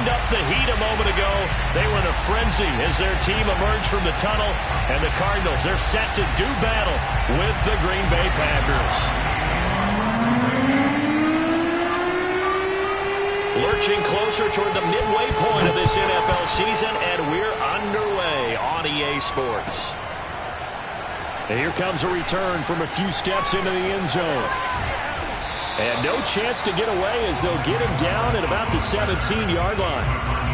turned up the heat a moment ago. They were in a frenzy as their team emerged from the tunnel. And the Cardinals, they're set to do battle with the Green Bay Packers. Lurching closer toward the midway point of this NFL season, and we're underway on EA Sports. And here comes a return from a few steps into the end zone. And no chance to get away as they'll get him down at about the 17-yard line.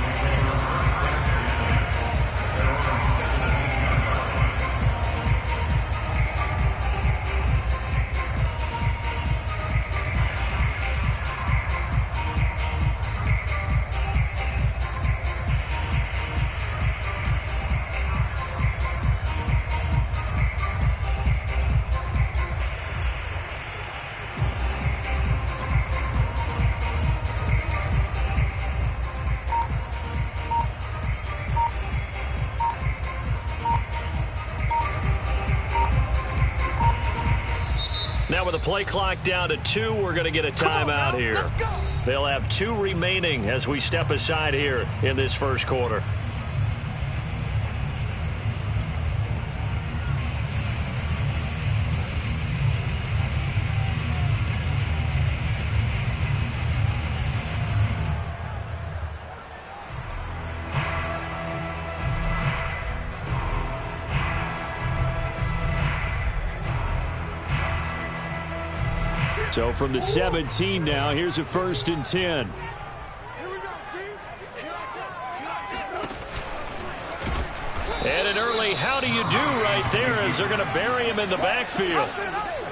Now with the play clock down to 2, we're going to get a timeout here. They'll have 2 remaining as we step aside here in this first quarter. So from the 17 now, here's a 1st and 10. And an early how do you do right there as they're going to bury him in the backfield.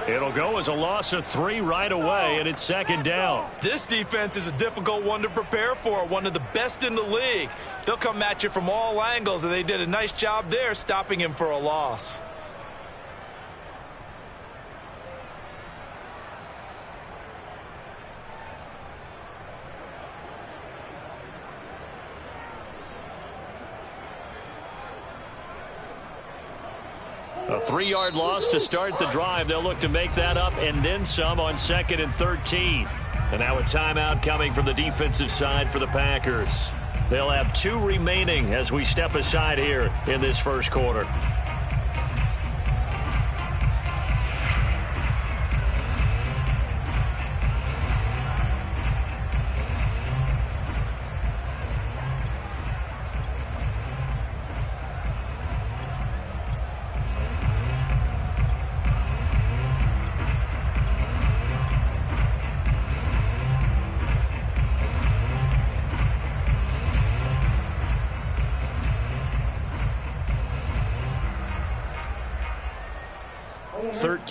It'll go as a loss of 3 right away, and it's 2nd down. This defense is a difficult one to prepare for, one of the best in the league. They'll come at you from all angles, and they did a nice job there stopping him for a loss. A 3-yard loss to start the drive. They'll look to make that up and then some on 2nd and 13. And now a timeout coming from the defensive side for the Packers. They'll have 2 remaining as we step aside here in this first quarter.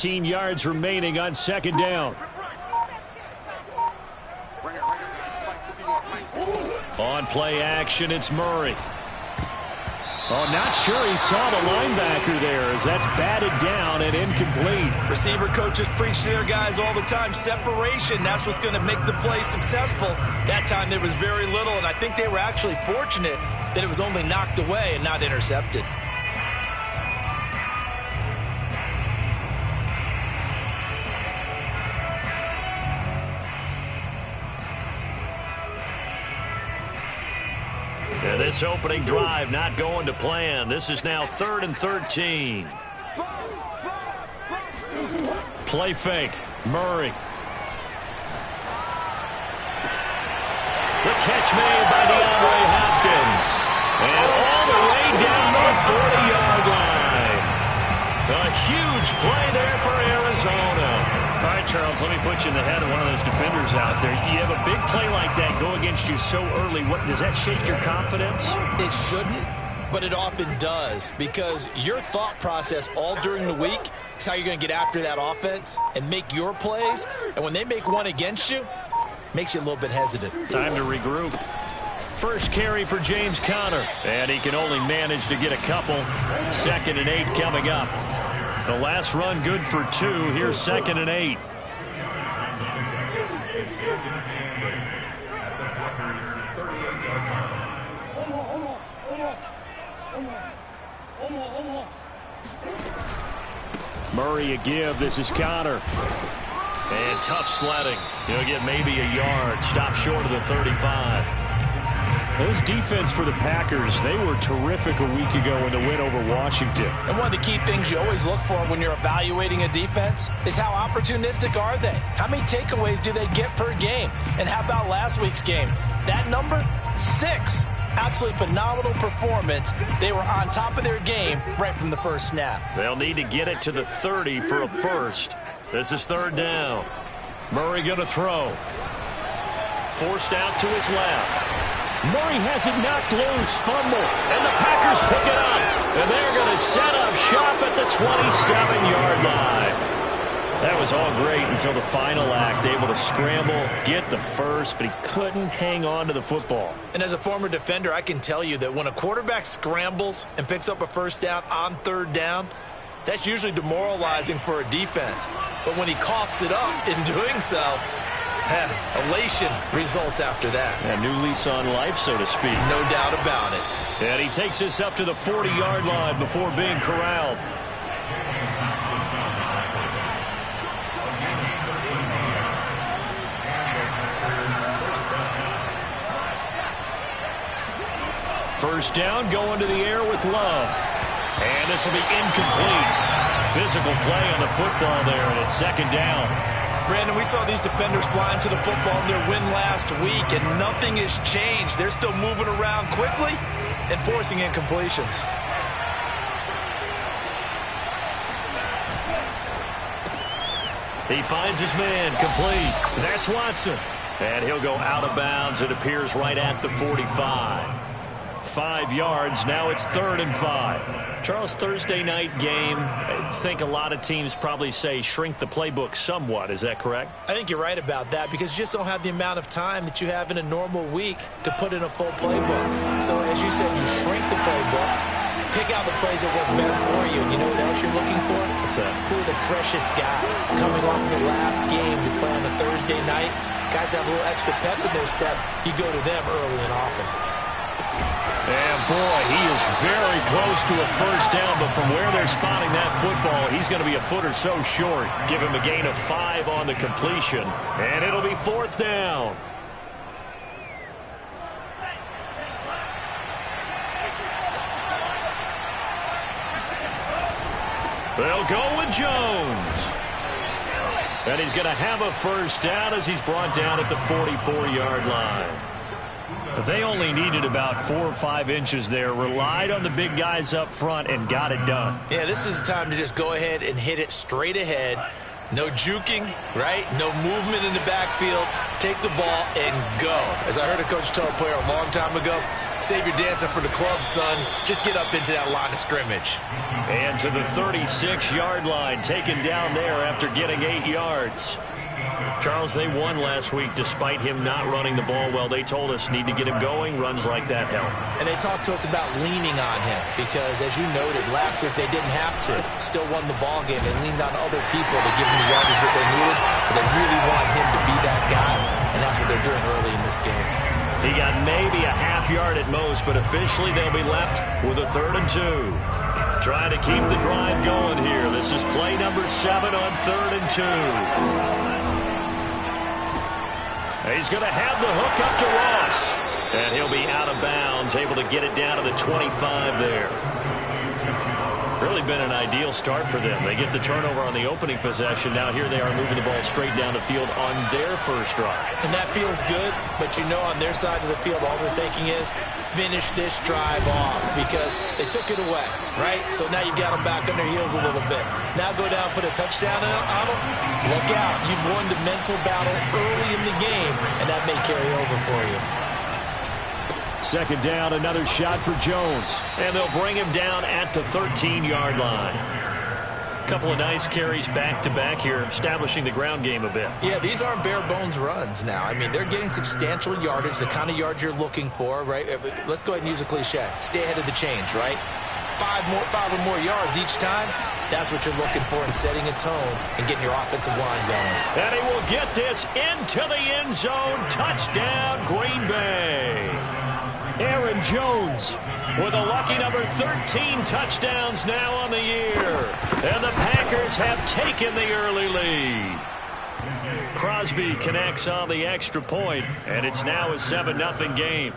Yards remaining on 2nd down. On play action, it's Murray. Oh, not sure he saw the linebacker there as that's batted down and incomplete. Receiver coaches preach to their guys all the time. Separation, that's what's going to make the play successful. That time there was very little, and I think they were actually fortunate that it was only knocked away and not intercepted. And this opening drive not going to plan. This is now 3rd and 13. Play fake. Murray. The catch made by DeAndre Hopkins. And all the way down the 40-yard line. A huge play there for Arizona. All right, Charles, let me put you in the head of one of those defenders out there. You have a big play like that go against you so early. What does that shake your confidence? It shouldn't, but it often does, because your thought process all during the week is how you're going to get after that offense and make your plays. And when they make one against you, it makes you a little bit hesitant. Time to regroup. First carry for James Conner, and he can only manage to get a couple. 2nd and 8 coming up. The last run good for 2. Here's 2nd and 8. Murray a give. This is Conner. And tough sledding. He'll get maybe a yard. Stop short of the 35. This defense for the Packers, they were terrific a week ago in the win over Washington. And one of the key things you always look for when you're evaluating a defense is how opportunistic are they? How many takeaways do they get per game? And how about last week's game? That number, 6. Absolutely phenomenal performance. They were on top of their game right from the first snap. They'll need to get it to the 30 for a first. This is 3rd down. Murray going to throw. Forced out to his left. Murray has it knocked loose. Fumble. And the Packers pick it up. And they're going to set up shop at the 27-yard line. That was all great until the final act. Able to scramble, get the first, but he couldn't hang on to the football. And as a former defender, I can tell you that when a quarterback scrambles and picks up a first down on 3rd down, that's usually demoralizing for a defense. But when he coughs it up in doing so, elation results after that. A new lease on life, so to speak. No doubt about it. And he takes us up to the 40-yard line before being corralled. First down, going to the air with Love. And this will be incomplete. Physical play on the football there, and it's 2nd down. Brandon, we saw these defenders flying to the football in their win last week, and nothing has changed. They're still moving around quickly and forcing incompletions. He finds his man, complete. That's Watson. And he'll go out of bounds. It appears right at the 45. 5 yards. Now it's 3rd and 5. Charles, Thursday night game, I think a lot of teams probably say shrink the playbook somewhat. Is that correct? I think you're right about that because you just don't have the amount of time that you have in a normal week to put in a full playbook. So as you said, you shrink the playbook, pick out the plays that work best for you. You know what else you're looking for? What's that? Who are the freshest guys coming off the last game to play on a Thursday night? Guys have a little extra pep in their step. You go to them early and often. And boy, he is very close to a first down, but from where they're spotting that football, he's going to be a foot or so short. Give him a gain of 5 on the completion, and it'll be 4th down. They'll go with Jones. And he's going to have a first down as he's brought down at the 44-yard line. They only needed about 4 or 5 inches there, relied on the big guys up front, and got it done. Yeah, this is the time to just go ahead and hit it straight ahead. No juking, right? No movement in the backfield. Take the ball and go. As I heard a coach tell a player a long time ago, save your dancing for the club, son. Just get up into that line of scrimmage. And to the 36-yard line, taken down there after getting 8 yards. Charles, they won last week despite him not running the ball well. They told us need to get him going. Runs like that help. And they talked to us about leaning on him because, as you noted, last week they didn't have to. Still won the ball game. They leaned on other people to give them the yardage that they needed. But they really want him to be that guy, and that's what they're doing early in this game. He got maybe a half yard at most, but officially they'll be left with a 3rd and 2. Trying to keep the drive going here. This is play number 7 on 3rd and 2. He's going to have the hook up to Ross. And he'll be out of bounds, able to get it down to the 25 there. Really been an ideal start for them. They get the turnover on the opening possession. Now here they are moving the ball straight down the field on their first drive. And that feels good, but you know on their side of the field all they're thinking is finish this drive off because they took it away, right? So now you've got them back on their heels a little bit. Now go down, put a touchdown on them. Look out. You've won the mental battle early in the game, and that may carry over for you. 2nd down, another shot for Jones. And they'll bring him down at the 13-yard line. Couple of nice carries back-to-back here, establishing the ground game a bit. Yeah, these aren't bare-bones runs now. I mean, they're getting substantial yardage, the kind of yards you're looking for, right? Let's go ahead and use a cliche. Stay ahead of the change, right? 5 or more yards each time. That's what you're looking for in setting a tone and getting your offensive line going. And he will get this into the end zone. Touchdown, Green Bay. Aaron Jones with a lucky number 13 touchdowns now on the year. And the Packers have taken the early lead. Crosby connects on the extra point, and it's now a 7-0 game.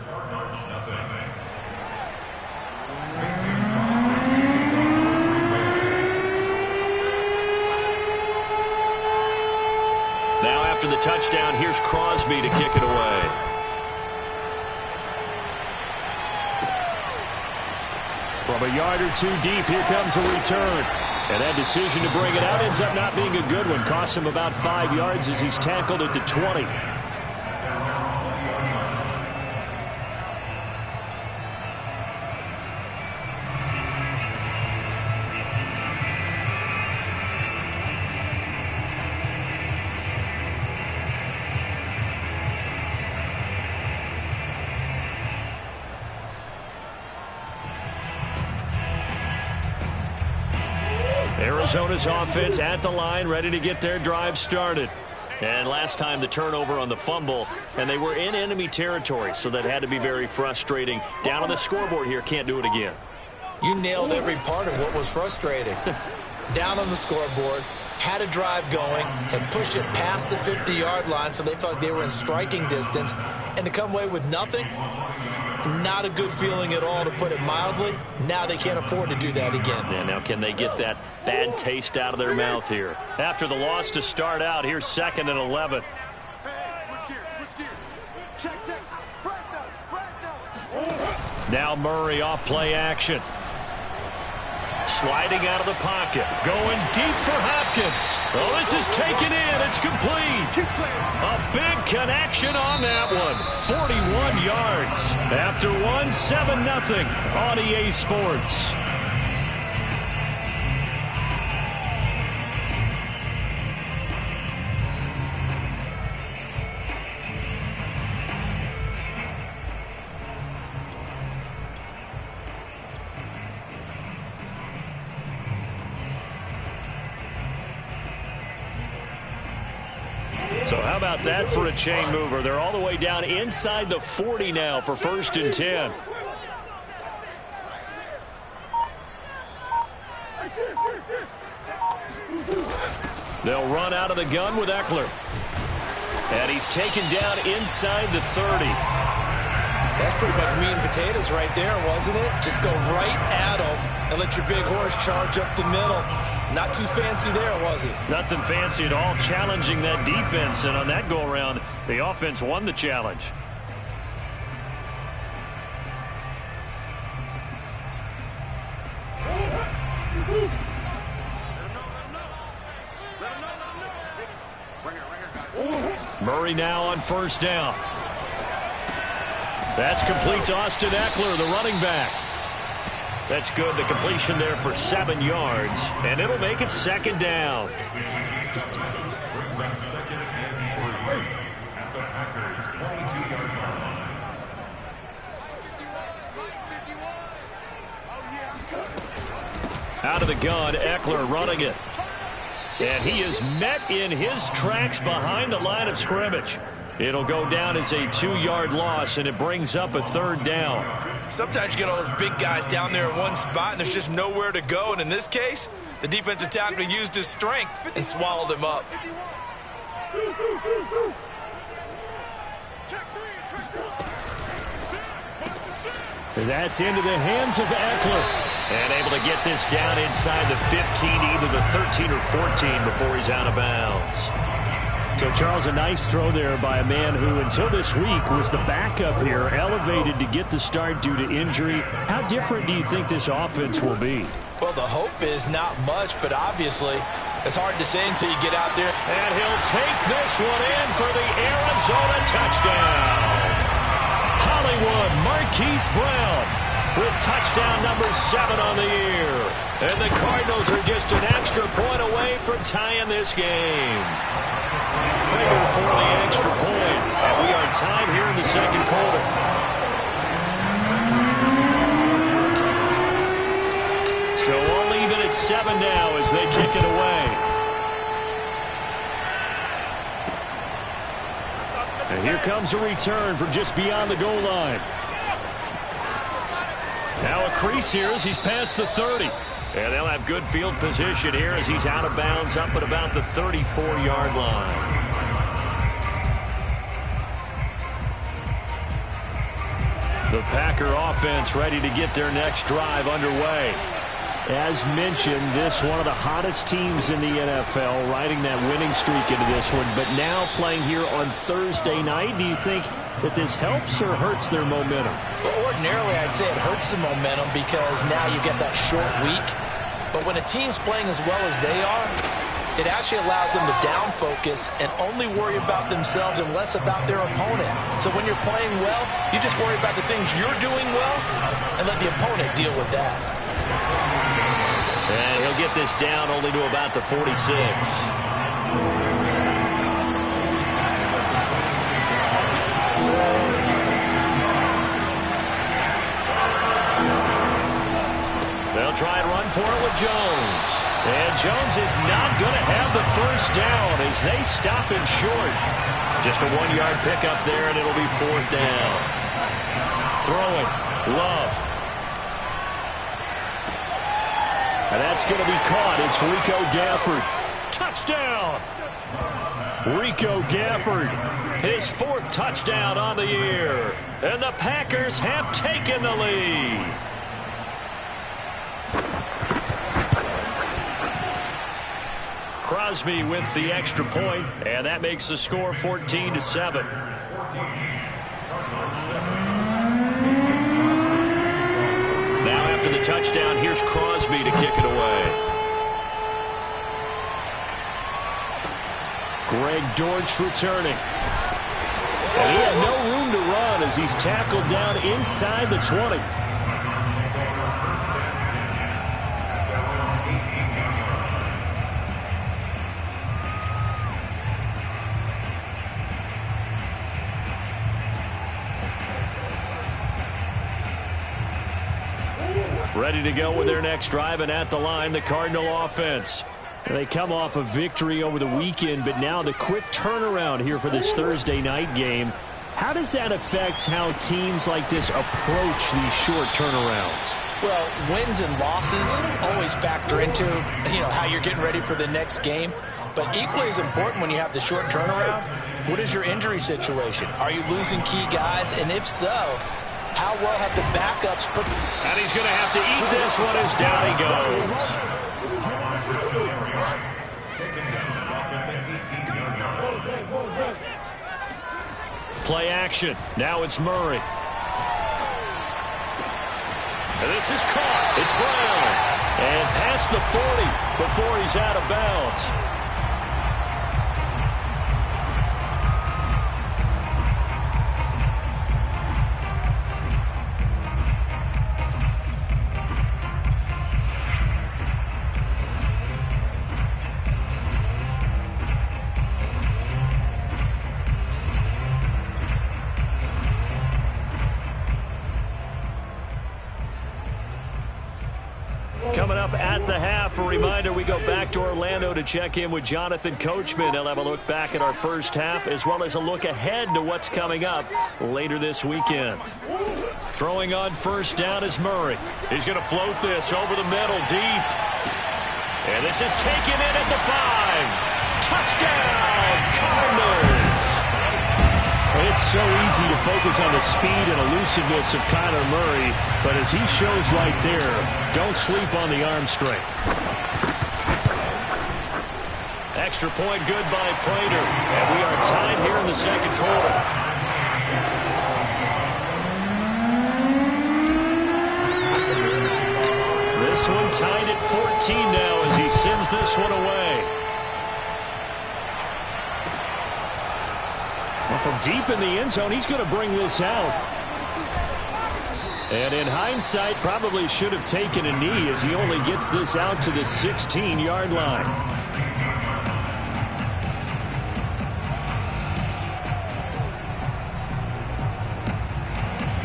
Now after the touchdown, here's Crosby to kick it away. From a yard or two deep, here comes a return. And that decision to bring it out ends up not being a good one. Costs him about 5 yards as he's tackled at the 20. Arizona's offense at the line, ready to get their drive started. And last time the turnover on the fumble, and they were in enemy territory, so that had to be very frustrating. Down on the scoreboard here, can't do it again. You nailed every part of what was frustrating. Down on the scoreboard, had a drive going, and pushed it past the 50-yard line so they felt they were in striking distance, and to come away with nothing, not a good feeling at all, to put it mildly. Now they can't afford to do that again. Yeah, now can they get that bad taste out of their mouth here? After the loss to start out, here's 2nd and 11. Now Murray off play action. Sliding out of the pocket. Going deep for Hopkins. Oh, this is taken in. It's complete. A big connection on that one. 41 yards. After one, 7-0 on EA Sports. So how about that for a chain mover? They're all the way down inside the 40 now for 1st and 10. They'll run out of the gun with Eckler. And he's taken down inside the 30. That's pretty much meat and potatoes right there, wasn't it? Just go right at him and let your big horse charge up the middle. Not too fancy there, was it? Nothing fancy at all, challenging that defense. And on that go-around, the offense won the challenge. Murray now on 1st down. That's complete to Austin Eckler, the running back. That's good. The completion there for 7 yards, and it'll make it 2nd down. Out of the gun, Eckler running it. And he is met in his tracks behind the line of scrimmage. It'll go down as a 2-yard loss, and it brings up a 3rd down. Sometimes you get all those big guys down there in one spot, and there's just nowhere to go. And in this case, the defensive tackle used his strength and swallowed him up. That's into the hands of Eckler. And able to get this down inside the 15, either the 13 or 14 before he's out of bounds. So, Charles, a nice throw there by a man who, until this week, was the backup here, elevated to get the start due to injury. How different do you think this offense will be? Well, the hope is not much, but obviously it's hard to say until you get out there. And he'll take this one in for the Arizona touchdown. Hollywood Marquise Brown with touchdown number 7 on the year. And the Cardinals are just an extra point away from tying this game. Prager for the extra point. And we are tied here in the 2nd quarter. So all even at 7 now as they kick it away. And here comes a return from just beyond the goal line. Now a crease here as he's past the 30. And they'll have good field position here as he's out of bounds up at about the 34-yard line. The Packer offense ready to get their next drive underway. As mentioned, this one of the hottest teams in the NFL, riding that winning streak into this one, but now playing here on Thursday night. Do you think that this helps or hurts their momentum? Well, ordinarily, I'd say it hurts the momentum because now you get that short week. But when a team's playing as well as they are, it actually allows them to down focus and only worry about themselves and less about their opponent. So when you're playing well, you just worry about the things you're doing well and let the opponent deal with that. And he'll get this down only to about the 46. They'll try and run for it with Jones. And Jones is not going to have the first down as they stop him short. Just a 1-yard pickup there, and it'll be 4th down. Throwing, Love. And that's going to be caught. It's Rico Gafford. Touchdown! Rico Gafford, his 4th touchdown on the year. And the Packers have taken the lead. Crosby with the extra point, and that makes the score 14-7. Now after the touchdown, here's Crosby to kick it away. Greg Dortch returning. And he had no room to run as he's tackled down inside the 20. Ready to go with their next drive, and at the line, the Cardinal offense. They come off a victory over the weekend, but now the quick turnaround here for this Thursday night game. How does that affect how teams like this approach these short turnarounds? Well, wins and losses always factor into, how you're getting ready for the next game. But equally as important when you have the short turnaround, what is your injury situation? Are you losing key guys? And if so, how well have the backups put? And he's going to have to eat this one as down he goes. Play action. Now it's Murray. And this is caught. It's Brown. And past the 40 before he's out of bounds. Coming up at the half, a reminder, we go back to Orlando to check in with Jonathan Coachman. He'll have a look back at our first half as well as a look ahead to what's coming up later this weekend. Throwing on first down is Murray. He's going to float this over the middle deep. And this is taken in at the 5. Touchdown, Cardinals! It's so easy to focus on the speed and elusiveness of Kyler Murray, but as he shows right there, don't sleep on the arm strength. Extra point good by Prater, and we are tied here in the second quarter. This one tied at 14 now as he sends this one away. Well, from deep in the end zone, he's going to bring this out. And in hindsight, probably should have taken a knee as he only gets this out to the 16-yard line.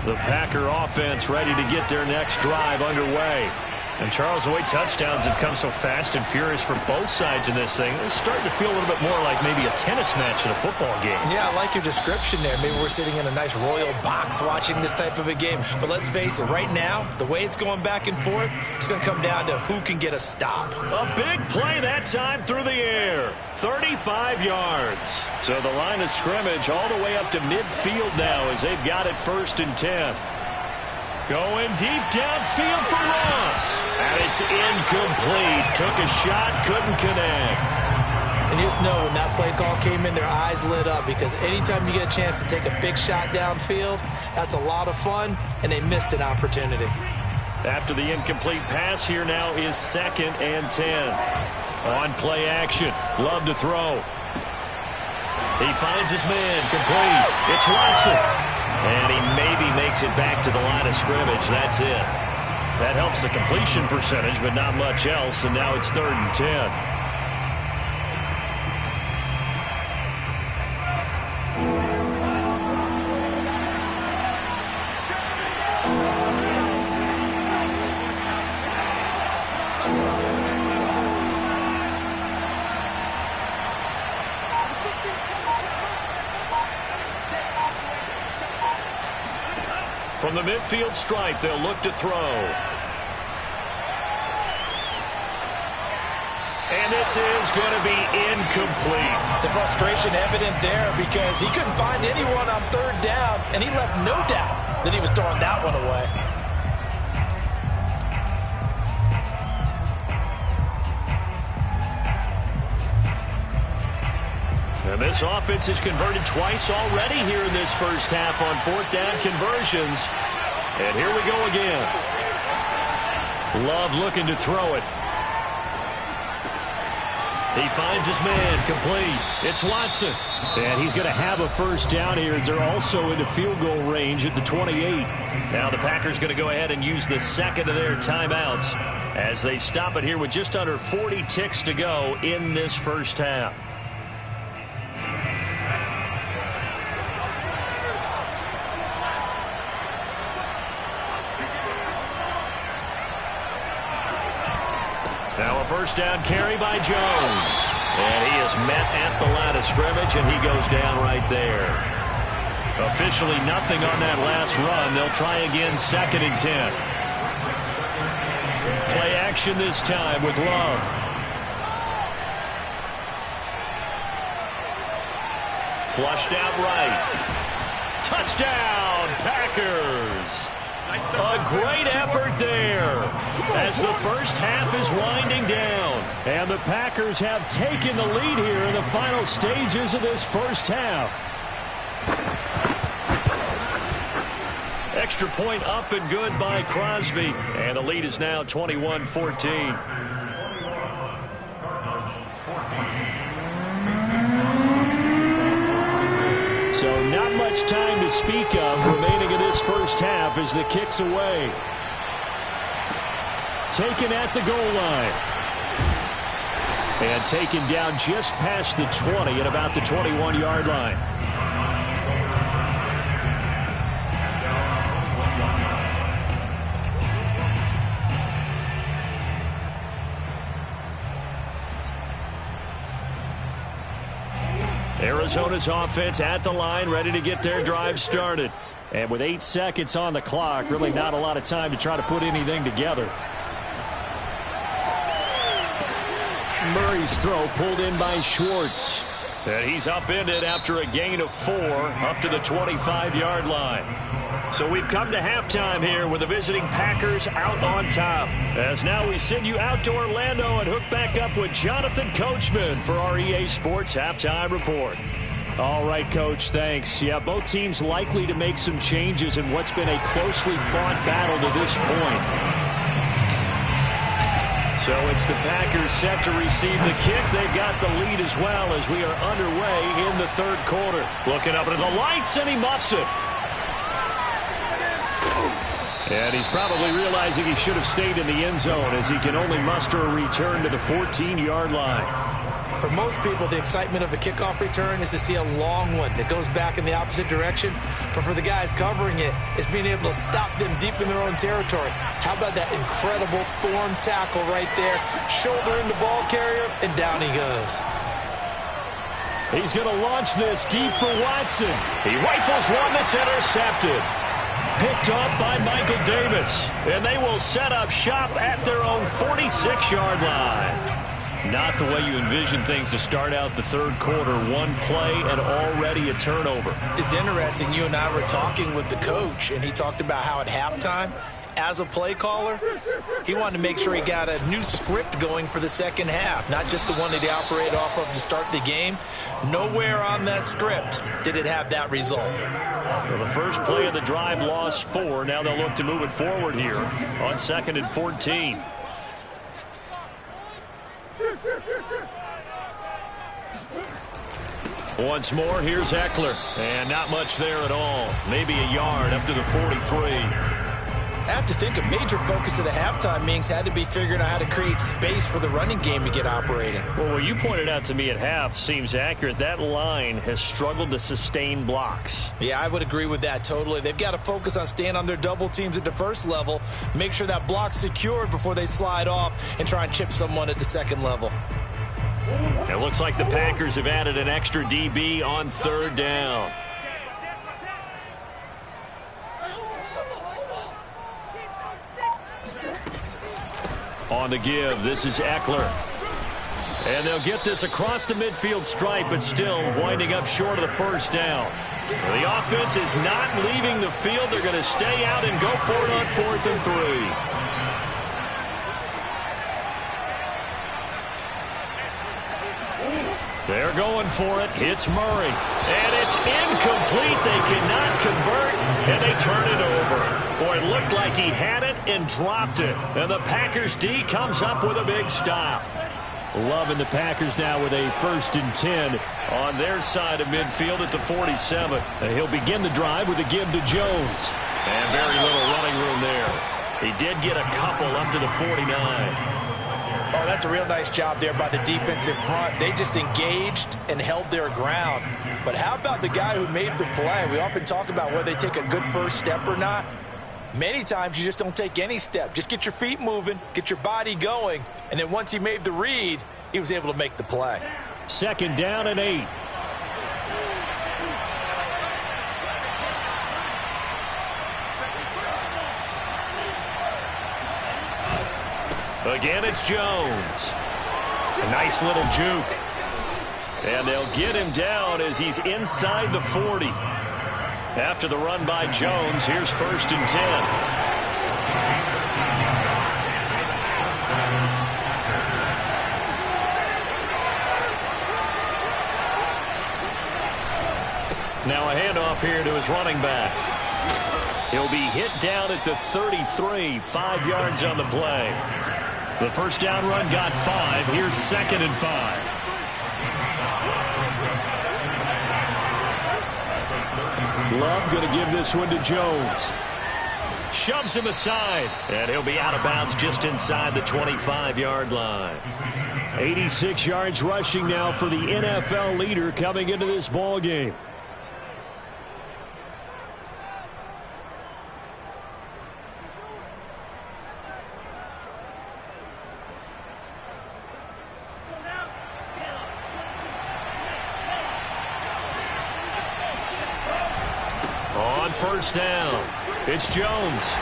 The Packer offense ready to get their next drive underway. And Charles, the way touchdowns have come so fast and furious for both sides in this thing, it's starting to feel a little bit more like maybe a tennis match in a football game. Yeah, I like your description there. Maybe we're sitting in a nice royal box watching this type of a game. But let's face it, right now, the way it's going back and forth, it's going to come down to who can get a stop. A big play that time through the air. 35 yards. So the line of scrimmage all the way up to midfield now as they've got it 1st and 10. Going deep downfield for Ross. And it's incomplete. Took a shot, couldn't connect. And you just know when that play call came in, their eyes lit up, because anytime you get a chance to take a big shot downfield, that's a lot of fun, and they missed an opportunity. After the incomplete pass, here now is 2nd and 10. On play action, Love to throw. He finds his man, complete. It's Watson. And he maybe makes it back to the line of scrimmage. That's it. That helps the completion percentage, but not much else, and now it's 3rd and 10. From the midfield stripe, they'll look to throw. And this is going to be incomplete. The frustration evident there, because he couldn't find anyone on 3rd down, and he left no doubt that he was throwing that one away. And this offense has converted twice already here in this first half on 4th down conversions. And here we go again. Love looking to throw it. He finds his man, complete. It's Watson. And he's going to have a first down here, as they're also into field goal range at the 28. Now the Packers going to go ahead and use the 2nd of their timeouts as they stop it here with just under 40 ticks to go in this first half. Now a first down carry by Jones. And he is met at the line of scrimmage, and he goes down right there. Officially nothing on that last run. They'll try again, 2nd and 10. Play action this time with Love. Flushed out right. Touchdown, Packers! A great effort there as the first half is winding down. And the Packers have taken the lead here in the final stages of this first half. Extra point up and good by Crosby. And the lead is now 21-14. So not much time to speak of remaining in this first half as the kick's away. Taken at the goal line. And taken down just past the 20 at about the 21-yard line. Arizona's offense at the line, ready to get their drive started. And with 8 seconds on the clock, really not a lot of time to try to put anything together. Murray's throw pulled in by Schwartz. And he's upended after a gain of 4 up to the 25-yard line. So we've come to halftime here with the visiting Packers out on top. As now we send you out to Orlando and hook back up with Jonathan Coachman for our EA Sports Halftime Report. All right, Coach, thanks. Yeah, both teams likely to make some changes in what's been a closely fought battle to this point. So it's the Packers set to receive the kick. They've got the lead as well as we are underway in the third quarter. Looking up into the lights, and he muffs it. And he's probably realizing he should have stayed in the end zone as he can only muster a return to the 14-yard line. For most people, the excitement of a kickoff return is to see a long one that goes back in the opposite direction. But for the guys covering it, it's being able to stop them deep in their own territory. How about that incredible form tackle right there? Shoulder into ball carrier, and down he goes. He's going to launch this deep for Watson. He rifles one that's intercepted. Picked off by Michael Davis. And they will set up shop at their own 46-yard line. Not the way you envision things to start out the third quarter. One play and already a turnover. It's interesting. You and I were talking with the coach, and he talked about how at halftime, as a play caller, he wanted to make sure he got a new script going for the second half, not just the one that he operated off of to start the game. Nowhere on that script did it have that result. So the first play of the drive lost 4. Now they'll look to move it forward here on 2nd and 14. Once more, here's Ekeler. And not much there at all. Maybe a yard up to the 43. I have to think a major focus of the halftime meetings had to be figuring out how to create space for the running game to get operating. Well, what you pointed out to me at half seems accurate. That line has struggled to sustain blocks. Yeah, I would agree with that totally. They've got to focus on staying on their double teams at the first level, make sure that block's secured before they slide off and try and chip someone at the second level. It looks like the Packers have added an extra DB on 3rd down. On the give, this is Ekeler. And they'll get this across the midfield stripe, but still winding up short of the first down. The offense is not leaving the field. They're going to stay out and go for it on 4th and 3. They're going for it. It's Murray. And it's incomplete. They cannot convert, and they turn it over. Boy, it looked like he had it and dropped it. And the Packers D comes up with a big stop. Loving the Packers now with a 1st and 10 on their side of midfield at the 47. And he'll begin the drive with a give to Jones. And very little running room there. He did get a couple up to the 49. Oh, that's a real nice job there by the defensive front. They just engaged and held their ground. But how about the guy who made the play? We often talk about whether they take a good first step or not. Many times you just don't take any step. Just get your feet moving, get your body going, and then once he made the read, he was able to make the play. 2nd down and 8. Again, it's Jones. A nice little juke. And they'll get him down as he's inside the 40. After the run by Jones, here's 1st and 10. Now a handoff here to his running back. He'll be hit down at the 33, 5 yards on the play. The first down run got 5. Here's 2nd and 5. Love going to give this one to Jones. Shoves him aside, and he'll be out of bounds just inside the 25-yard line. 86 yards rushing now for the NFL leader coming into this ball game. First down. It's Jones.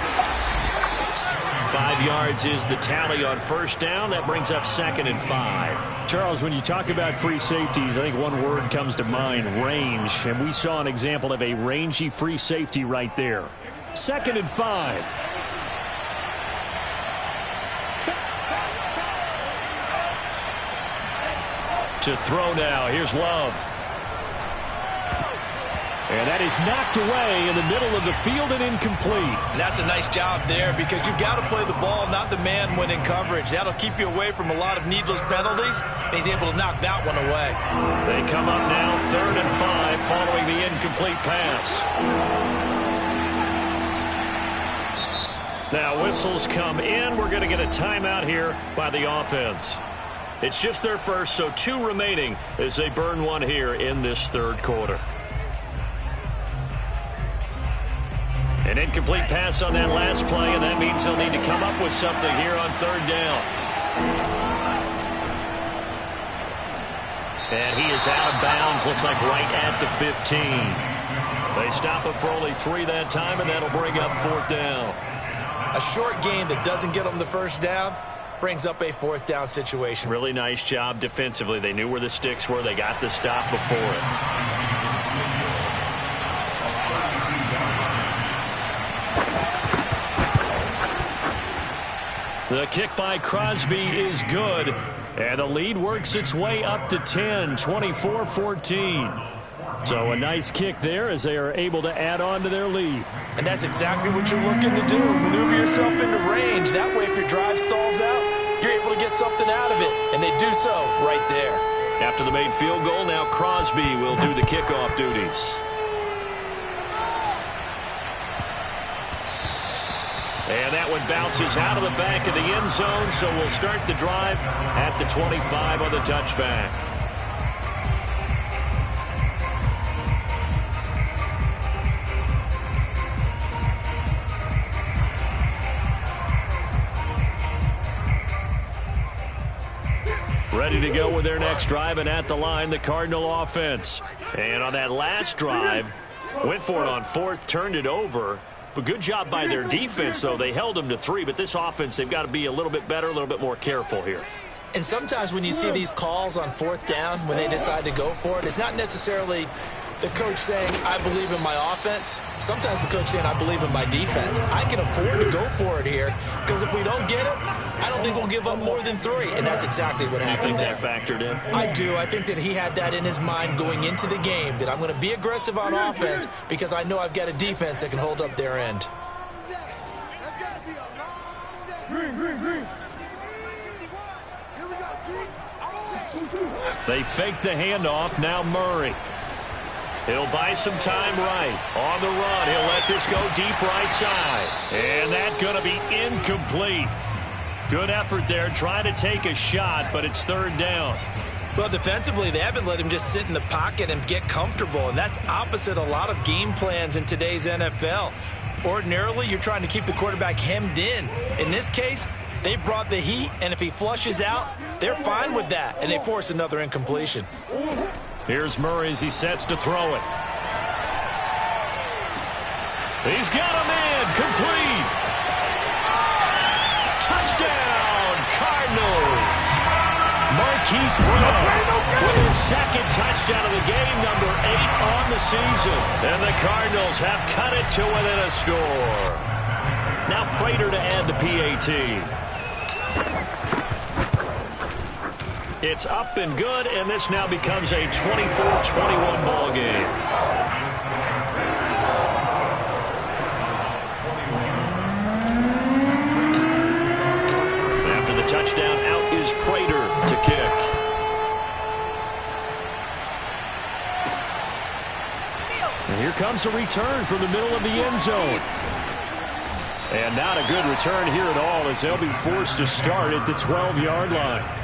5 yards is the tally on first down. That brings up 2nd and 5. Charles, when you talk about free safeties, I think one word comes to mind, range. And we saw an example of a rangy free safety right there. 2nd and 5. To throw now. Here's Love. And that is knocked away in the middle of the field and incomplete. And that's a nice job there because you've got to play the ball, not the man when in coverage. That'll keep you away from a lot of needless penalties, and he's able to knock that one away. They come up now 3rd and 5 following the incomplete pass. Now whistles come in. We're going to get a timeout here by the offense. It's just their first, so 2 remaining as they burn one here in this third quarter. An incomplete pass on that last play, and that means they'll need to come up with something here on 3rd down. And he is out of bounds, looks like right at the 15. They stop him for only 3 that time, and that'll bring up 4th down. A short gain that doesn't get them the first down, brings up a 4th down situation. Really nice job defensively. They knew where the sticks were. They got the stop before it. The kick by Crosby is good, and the lead works its way up to 10, 24-14. So a nice kick there as they are able to add on to their lead. And that's exactly what you're looking to do. Maneuver yourself into range. That way, if your drive stalls out, you're able to get something out of it. And they do so right there. After the made field goal, now Crosby will do the kickoff duties. And that one bounces out of the back of the end zone, so we'll start the drive at the 25 on the touchback. Ready to go with their next drive, and at the line, the Cardinal offense. And on that last drive, went for it on 4th, turned it over. But good job by their defense, though. They held them to 3, but this offense, they've got to be a little bit better, a little bit more careful here. And sometimes when you see these calls on 4th down, when they decide to go for it, it's not necessarily the coach saying, I believe in my offense. Sometimes the coach saying, I believe in my defense. I can afford to go for it here, because if we don't get it, I don't think we'll give up more than 3. And that's exactly what happened there. You think that factored in? I do. I think that he had that in his mind going into the game, that I'm going to be aggressive on offense because I know I've got a defense that can hold up their end. They fake the handoff. Now Murray. He'll buy some time right. On the run, he'll let this go deep right side. And that's going to be incomplete. Good effort there, trying to take a shot, but it's 3rd down. Well, defensively, they haven't let him just sit in the pocket and get comfortable, and that's opposite a lot of game plans in today's NFL. Ordinarily, you're trying to keep the quarterback hemmed in. In this case, they brought the heat, and if he flushes out, they're fine with that, and they force another incompletion. Here's Murray as he sets to throw it. He's got him in, complete. Touchdown, Cardinals. Marquise Brown with his 2nd touchdown of the game, number 8 on the season. And the Cardinals have cut it to within a score. Now Prater to add the PAT. It's up and good, and this now becomes a 24-21 ball game. After the touchdown, out is Prater to kick. And here comes a return from the middle of the end zone. And not a good return here at all, as they'll be forced to start at the 12-yard line.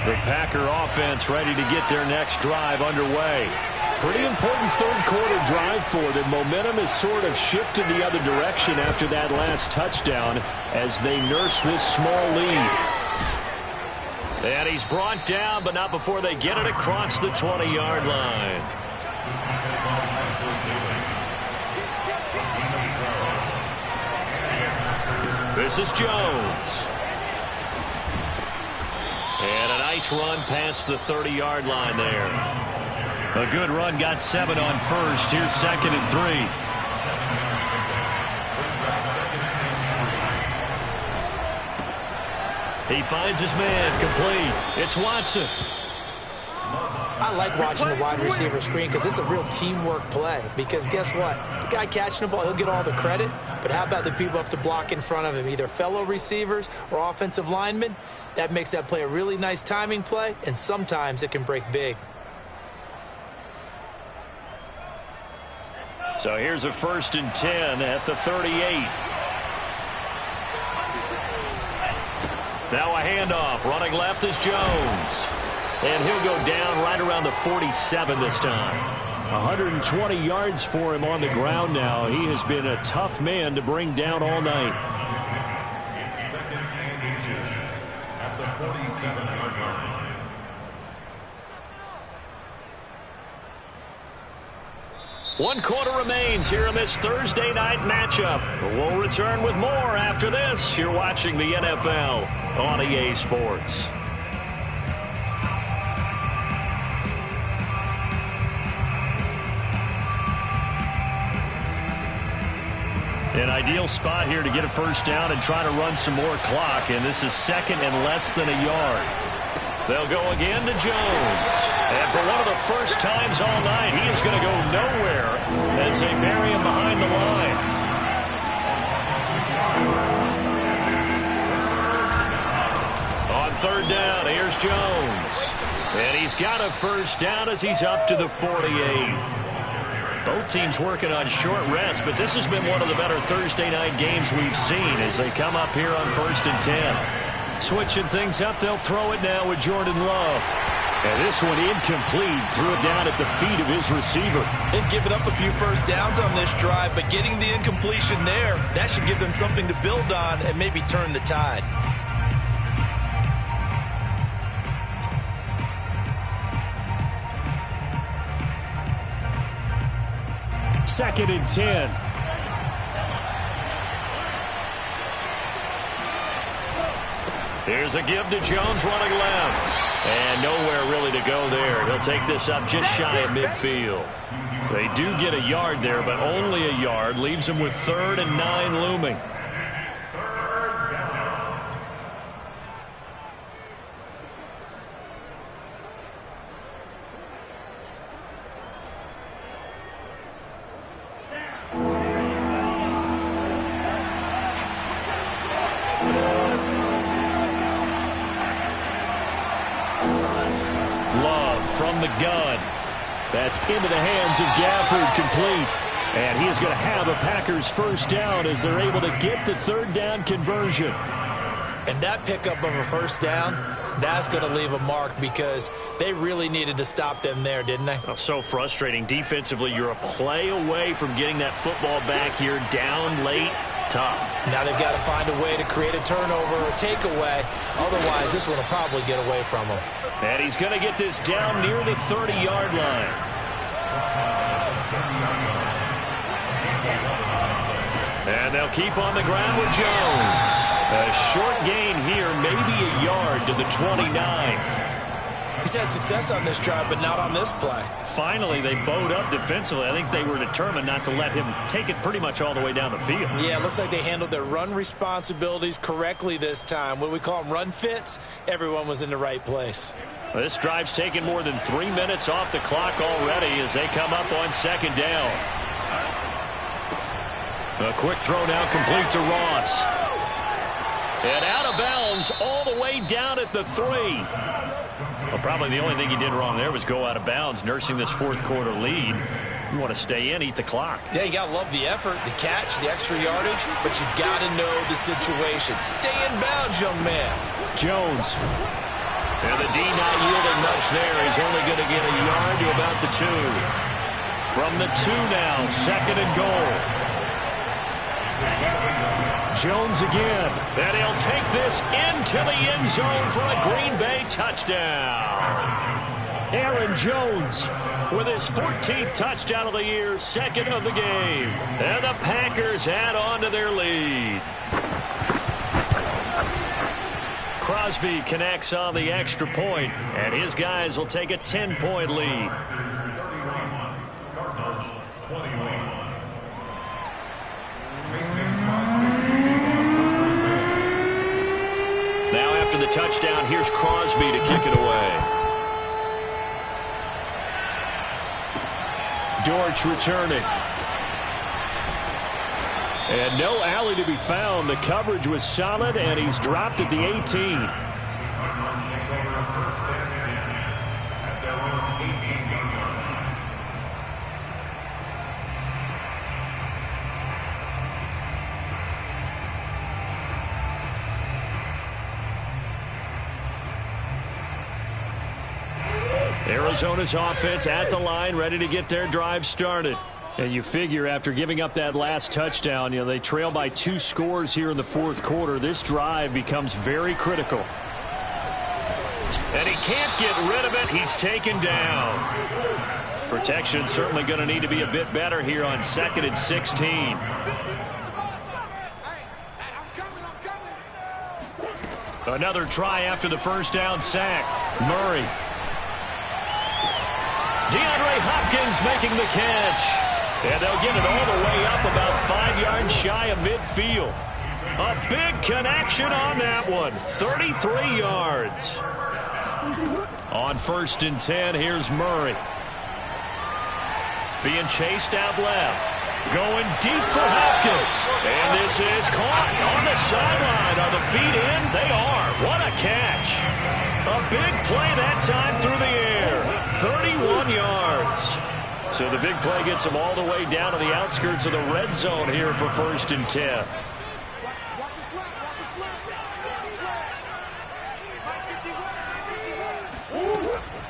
The Packer offense ready to get their next drive underway. Pretty important 3rd quarter drive for them. Momentum has sort of shifted the other direction after that last touchdown as they nurse this small lead. And he's brought down, but not before they get it across the 20-yard line. This is Jones. And a nice run past the 30-yard line there. A good run, got 7 on 1st. Here's 2nd and 3. He finds his man, complete. It's Watson. I like watching the wide receiver screen because it's a real teamwork play. Because guess what? The guy catching the ball, he'll get all the credit. But how about the people up to block in front of him, either fellow receivers or offensive linemen? That makes that play a really nice timing play, and sometimes it can break big. So here's a 1st and 10 at the 38. Now a handoff. Running left is Jones. And he'll go down right around the 47 this time. 120 yards for him on the ground now. He has been a tough man to bring down all night. It's second and inches at the 47-yard line. One quarter remains here in this Thursday night matchup. We'll return with more after this. You're watching the NFL on EA Sports. An ideal spot here to get a first down and try to run some more clock, and this is second and less than a yard. They'll go again to Jones. And for one of the first times all night, he is going to go nowhere as they bury him behind the line. On third down, here's Jones. And he's got a first down as he's up to the 48. Both teams working on short rest, but this has been one of the better Thursday night games we've seen as they come up here on 1st and 10. Switching things up, they'll throw it now with Jordan Love. And this one incomplete, threw it down at the feet of his receiver. They've given up a few first downs on this drive, but getting the incompletion there, that should give them something to build on and maybe turn the tide. Second and 10. Here's a give to Jones running left. And nowhere really to go there. He'll take this up just shy of midfield. They do get a yard there, but only a yard. Leaves him with 3rd and 9 looming. From the gun. That's into the hands of Gafford, complete. And he is going to have a Packers first down as they're able to get the 3rd down conversion. And that pickup of a first down, that's going to leave a mark because they really needed to stop them there, didn't they? Oh, so frustrating. Defensively, you're a play away from getting that football back here down late. Tough. Now they've got to find a way to create a turnover or takeaway. Otherwise, this one will probably get away from them. And he's going to get this down near the 30-yard line. And they'll keep on the ground with Jones. A short gain here, maybe a yard to the 29. He's had success on this drive, but not on this play. Finally, they bowed up defensively. I think they were determined not to let him take it pretty much all the way down the field. Yeah, it looks like they handled their run responsibilities correctly this time. What we call them run fits, everyone was in the right place. Well, this drive's taken more than 3 minutes off the clock already as they come up on 2nd down. A quick throw now complete to Ross. And out of bounds all the way down at the 3. Well, probably the only thing he did wrong there was go out of bounds, nursing this 4th quarter lead. You want to stay in, eat the clock. Yeah, you got to love the effort, the catch, the extra yardage, but you got to know the situation. Stay in bounds, young man. Jones. And the D not yielding much there. He's only going to get a yard to about the 2. From the 2 now, 2nd and goal. Jones again. And he'll take this into the end zone for a Green Bay touchdown. Aaron Jones with his 14th touchdown of the year, 2nd of the game. And the Packers add on to their lead. Crosby connects on the extra point, and his guys will take a 10-point lead. Cardinals 21. Now after the touchdown, here's Crosby to kick it away. Dortch returning. And no alley to be found. The coverage was solid, and he's dropped at the 18. Arizona's offense at the line, ready to get their drive started. And you figure after giving up that last touchdown, they trail by 2 scores here in the fourth quarter. This drive becomes very critical. And he can't get rid of it. He's taken down. Protection certainly going to need to be a bit better here on 2nd and 16. Another try after the first down sack. Murray. DeAndre Hopkins making the catch. And they'll get it all the way up about 5 yards shy of midfield. A big connection on that one. 33 yards. On 1st and 10, here's Murray. Being chased out left. Going deep for Hopkins. And this is caught on the sideline. Are the feet in? They are. What a catch. A big play that time through the air. 31 yards. So the big play gets them all the way down to the outskirts of the red zone here for 1st and 10.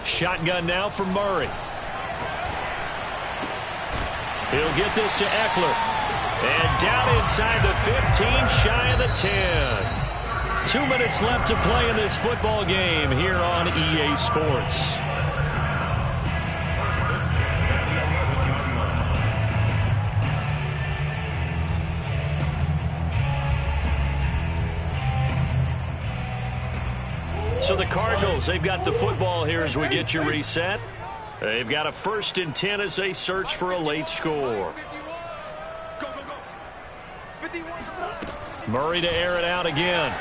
Shotgun now for Murray. He'll get this to Eckler. And down inside the 15, shy of the 10. 2 minutes left to play in this football game here on EA Sports. So the Cardinals, they've got the football here as we get you reset. They've got a 1st and 10 as they search for a late score. Murray to air it out again.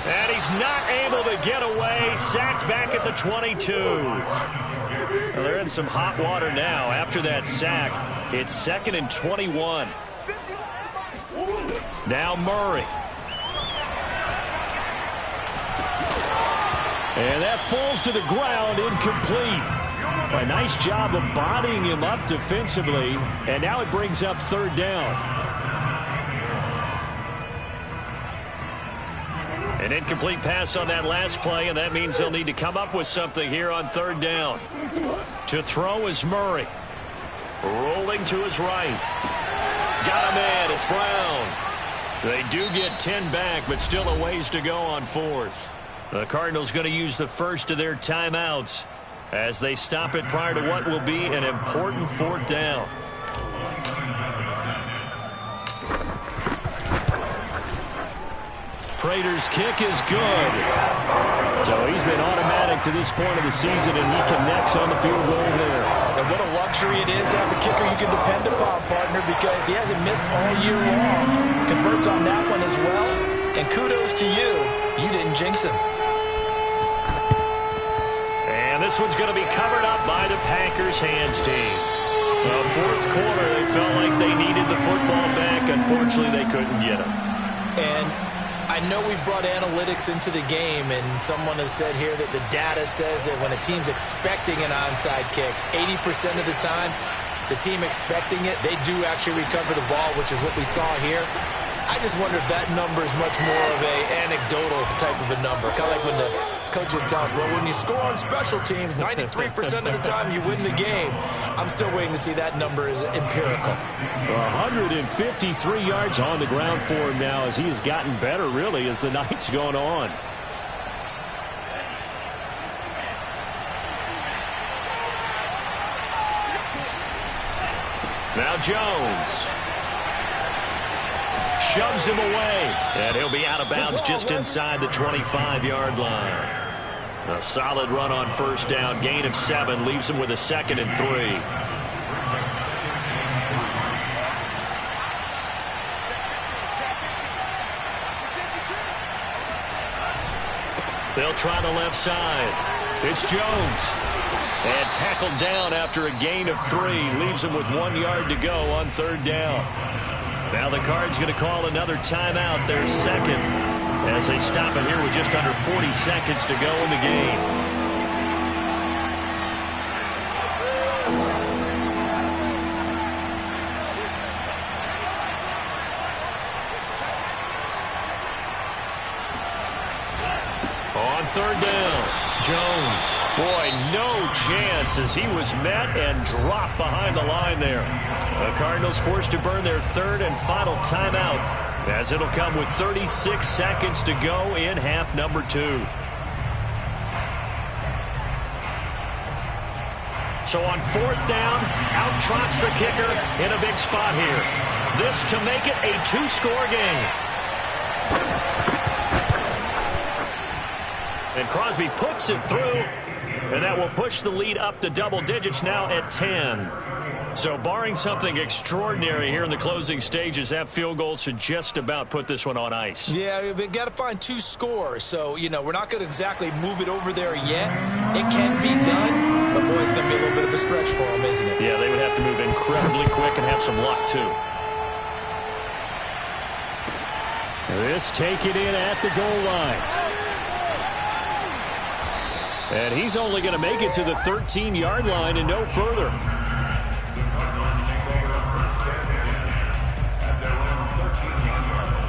And he's not able to get away. Sacked back at the 22. Well, they're in some hot water now. After that sack, it's 2nd and 21. Now Murray. And that falls to the ground, incomplete. A nice job of bodying him up defensively. And now it brings up 3rd down. An incomplete pass on that last play, and that means they'll need to come up with something here on 3rd down. To throw is Murray. Rolling to his right. Got a man, it's Brown. They do get 10 back, but still a ways to go on 4th. The Cardinals going to use the first of their timeouts as they stop it prior to what will be an important 4th down. Prater's kick is good. So he's been automatic to this point of the season, and he connects on the field goal there. And what a luxury it is to have a kicker you can depend upon, partner, because he hasn't missed all year long. Converts on that one as well. And kudos to you. You didn't jinx him. And this one's going to be covered up by the Packers hands team. The 4th quarter, they felt like they needed the football back. Unfortunately, they couldn't get it. And I know we brought analytics into the game, and someone has said here that the data says that when a team's expecting an onside kick, 80% of the time, the team expecting it, they do actually recover the ball, which is what we saw here. I just wonder if that number is much more of an anecdotal type of a number. Kind of like when the coaches tell us, well, when you score on special teams, 93% of the time you win the game. I'm still waiting to see that number is empirical. 153 yards on the ground for him now as he has gotten better, really, as the night's gone on. Now Jones. Shoves him away, and he'll be out of bounds just inside the 25-yard line. A solid run on 1st down, gain of 7, leaves him with a 2nd and 3. They'll try the left side. It's Jones. And tackled down after a gain of 3, leaves him with 1 yard to go on 3rd down. Now the Cards going to call another timeout, their 2nd, as they stop it here with just under 40 seconds to go in the game. On 3rd down. Jones. Boy, no chance as he was met and dropped behind the line there. The Cardinals forced to burn their third and final timeout, as it'll come with 36 seconds to go in half number 2. So on 4th down, out trots the kicker in a big spot here. This to make it a 2-score game. And Crosby puts it through, and that will push the lead up to double digits now at 10. So barring something extraordinary here in the closing stages, that field goal should just about put this one on ice. Yeah, we've got to find 2 scores. So, you know, we're not going to exactly move it over there yet. It can be done, but, boy, it's going to be a little bit of a stretch for them, isn't it? Yeah, they would have to move incredibly quick and have some luck, too. This taken in at the goal line. And he's only going to make it to the 13-yard line and no further. The Cardinals take over a first and 10 at their own 13-yard line.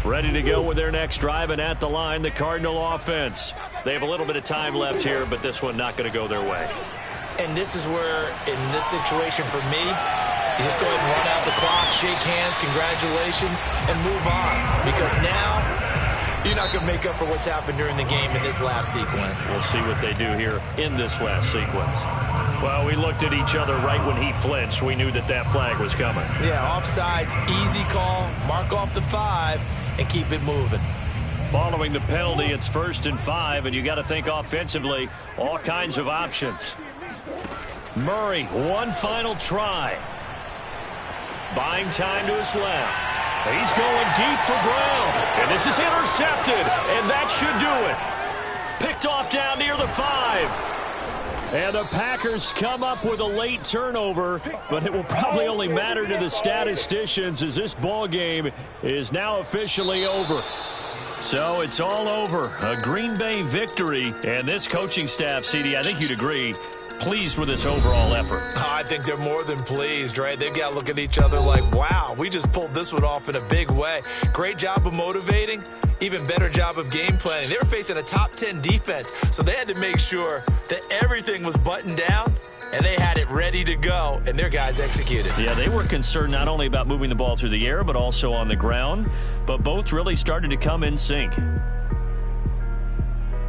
Ready to go with their next drive, and at the line, the Cardinal offense. They have a little bit of time left here, but this one not going to go their way. And this is where, in this situation for me, you just go ahead and run out the clock, shake hands, congratulations, and move on. Because now, you're not going to make up for what's happened during the game in this last sequence. We'll see what they do here in this last sequence. Well, we looked at each other right when he flinched. We knew that that flag was coming. Yeah, offsides, easy call, mark off the 5, and keep it moving. Following the penalty, it's 1st and 5, and you got to think offensively, all kinds of options. Murray, one final try. Buying time to his left. He's going deep for Brown, and this is intercepted, and that should do it. Picked off down near the 5. And the Packers come up with a late turnover, but it will probably only matter to the statisticians as this ball game is now officially over. So it's all over. A Green Bay victory. And this coaching staff, CD, I think you'd agree, pleased with this overall effort. I think they're more than pleased, right? They've got to look at each other like, wow, we just pulled this one off in a big way. Great job of motivating. Even better job of game planning. They were facing a top 10 defense, so they had to make sure that everything was buttoned down, and they had it ready to go, and their guys executed. Yeah, they were concerned not only about moving the ball through the air, but also on the ground, but both really started to come in sync.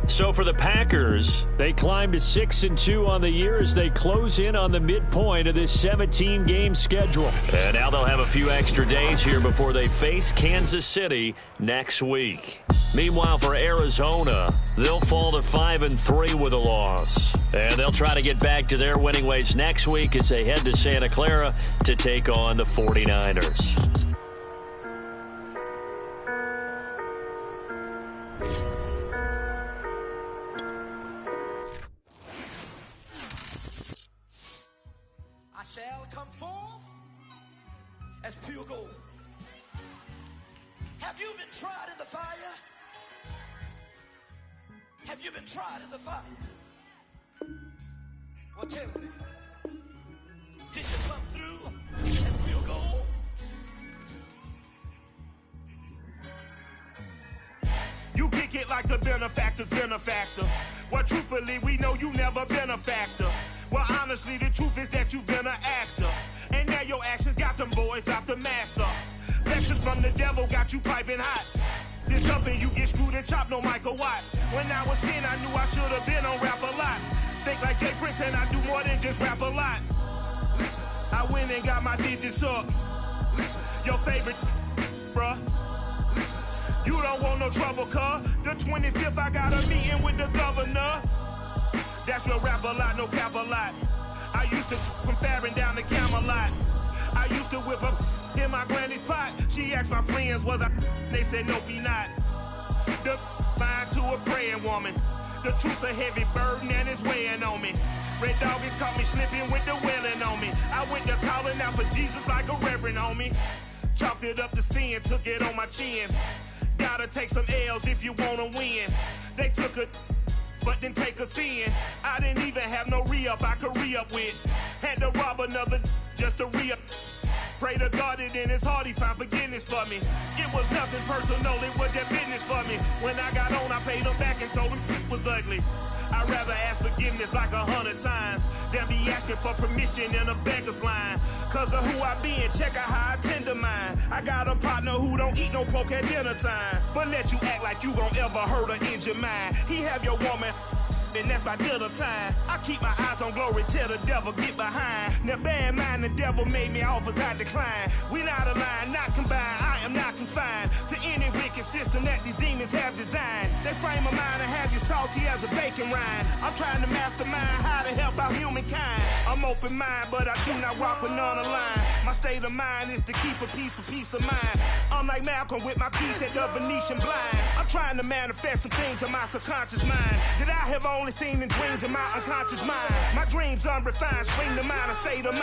So for the Packers, they climb to 6-2 on the year as they close in on the midpoint of this 17-game schedule. And now they'll have a few extra days here before they face Kansas City next week. Meanwhile, for Arizona, they'll fall to 5-3 with a loss. And they'll try to get back to their winning ways next week as they head to Santa Clara to take on the 49ers. Shall come forth as pure gold. Have you been tried in the fire? Have you been tried in the fire? Well, tell me, did you come through as pure gold? You kick it like the benefactor's benefactor. Well, truthfully, we know you never been a factor. Well, honestly, the truth is that you've been an actor. And now your actions got them boys about to mass up. Lectures from the devil got you piping hot. This up and you get screwed and chopped, no Michael Watts. When I was 10, I knew I should have been on Rap a Lot. Think like Jay Prince and I do more than just rap a lot. I went and got my digits up. Your favorite, bruh. You don't want no trouble, cuz. The 25th, I got a meeting with the governor. That's your rap a lot, no cap a lot. I used to from Farron down to Camelot. I used to whip up in my granny's pot. She asked my friends, was I? They said, no, be not. The mind to a praying woman. The truth's a heavy burden and it's weighing on me. Red Doggies caught me slipping with the wailing on me. I went to calling out for Jesus like a reverend on me. Chalked it up to sin, took it on my chin. Gotta take some L's if you wanna win. They took a but then take a sin. I didn't even have no re-up I could re-up with. Had to rob another just to re-up. Pray to God that in his heart he found forgiveness for me. It was nothing personal, it was just business for me. When I got on, I paid him back and told him it was ugly. I'd rather ask forgiveness like 100 times than be asking for permission in a beggar's line. Cause of who I be and check out how I tend to mine. I got a partner who don't eat no pork at dinner time, but let you act like you gon' ever hurt or injure mine. He have your woman, and that's by dinner time. I keep my eyes on glory till the devil get behind. Now bear in mind the devil made me offers I decline. We not aligned, not combined, I am not confined to any wicked system that these demons have designed. They frame a mind and have you salty as a bacon rind. I'm trying to mastermind how to help out humankind. I'm open mind, but I do not walk with none aligned. My state of mind is to keep a peace for peace of mind. I'm like Malcolm with my piece at the Venetian blinds. I'm trying to manifest some things in my subconscious mind that I have only seen in dreams in my unconscious mind. My dreams unrefined, spring to mind, a state of mind.